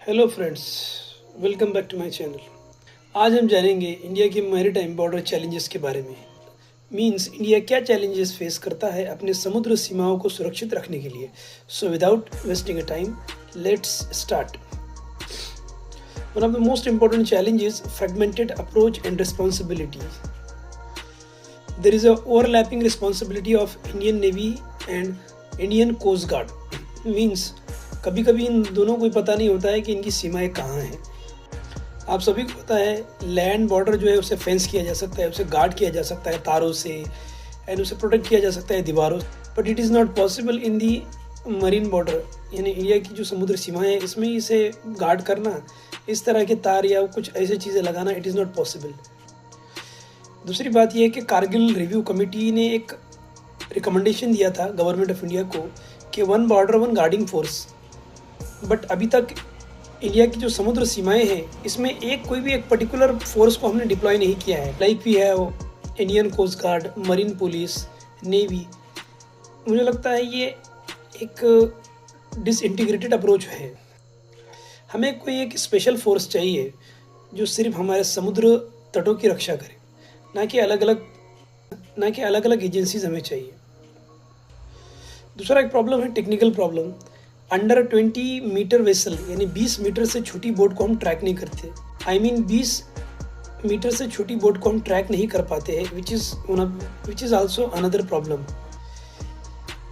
Hello friends, welcome back to my channel. आज हम जानेंगे इंडिया की मैरीटाइम बॉर्डर चैलेंजेस के बारे में। मींस इंडिया क्या चैलेंजेस फेस करता है अपने समुद्र सीमाओं को सुरक्षित रखने के लिए। So without wasting a time, let's start. One of the most important challenges fragmented approach and responsibility. There is a overlapping responsibility of Indian Navy and Indian Coast Guard. Means कभी कभी इन दोनों को पता नहीं होता है कि इनकी सीमाएं कहाँ हैं। आप सभी को पता है लैंड बॉर्डर जो है उसे फेंस किया जा सकता है, उसे गार्ड किया जा सकता है तारों से, एंड उसे प्रोटेक्ट किया जा सकता है दीवारों से। But it is not possible in the marine border, यानी इंडिया की जो समुद्र सीमाएं हैं इसमें इसे गार्ड करना, इस तरह के तार या कुछ ऐसी चीज़ें लगाना, इट इज़ नॉट पॉसिबल। दूसरी बात यह है कि कारगिल रिव्यू कमेटी ने एक रिकमेंडेशन दिया था गवर्नमेंट ऑफ इंडिया को कि one border one guarding force. But अभी तक इंडिया की जो समुद्र सीमाएं हैं इसमें कोई भी एक पर्टिकुलर फोर्स को हमने डिप्लॉय नहीं किया है। Like we have Indian coast guard, marine police, navy. मुझे लगता है ये एक डिसइंटीग्रेटेड अप्रोच है। हमें कोई एक स्पेशल फोर्स चाहिए जो सिर्फ हमारे समुद्र तटों की रक्षा करे, ना कि अलग अलग एजेंसीज हमें चाहिए। दूसरा एक प्रॉब्लम है technical problem. Under 20 metre vessel यानी 20 मीटर से छोटी बोट को हम ट्रैक नहीं करते। 20 मीटर से छोटी बोट को हम ट्रैक नहीं कर पाते हैं, which is also another problem.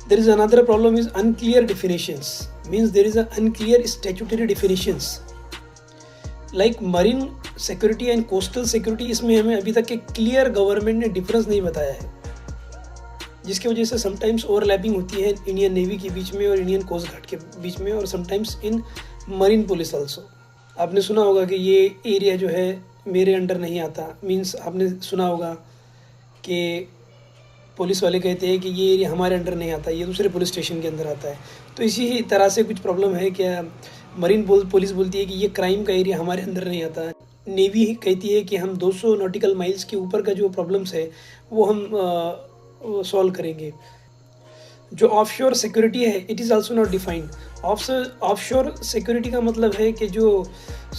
There is another problem is unclear definitions. Means there is unclear statutory definitions like marine security and coastal security. इसमें हमें अभी तक एक क्लियर गवर्नमेंट ने डिफरेंस नहीं बताया है, जिसकी वजह से समटाइम्स ओवरलैपिंग होती है इंडियन नेवी के बीच में और इंडियन कोस्ट गार्ड के बीच में, और sometimes in marine police also. आपने सुना होगा कि ये एरिया जो है मेरे अंडर नहीं आता। मींस आपने सुना होगा कि पुलिस वाले कहते हैं कि ये एरिया हमारे अंडर नहीं आता, ये दूसरे पुलिस स्टेशन के अंदर आता है। तो इसी तरह से कुछ प्रॉब्लम है कि मरीन पुलिस बोलती है कि ये क्राइम का एरिया हमारे अंदर नहीं आता। नेवी कहती है कि हम 200 नॉटिकल माइल्स के ऊपर का जो प्रॉब्लम्स है वो हम सॉल्व करेंगे। जो ऑफशोर सिक्योरिटी है it is also not defined. Offshore security का मतलब है कि जो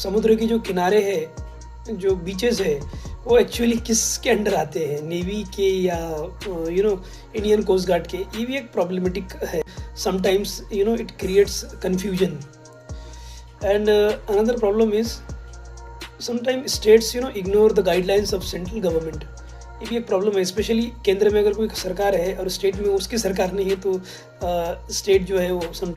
समुद्र के जो किनारे हैं, जो बीचेस है, वो एक्चुअली किसके अंडर आते हैं, नेवी के या इंडियन कोस्ट गार्ड के। ये भी एक प्रॉब्लमेटिक है। Sometimes it creates confusion. And another problem is sometimes states ignore the guidelines of central government. ये भी एक प्रॉब्लम है, स्पेशली केंद्र में अगर कोई सरकार है और स्टेट में उसकी सरकार नहीं है तो स्टेट जो है वो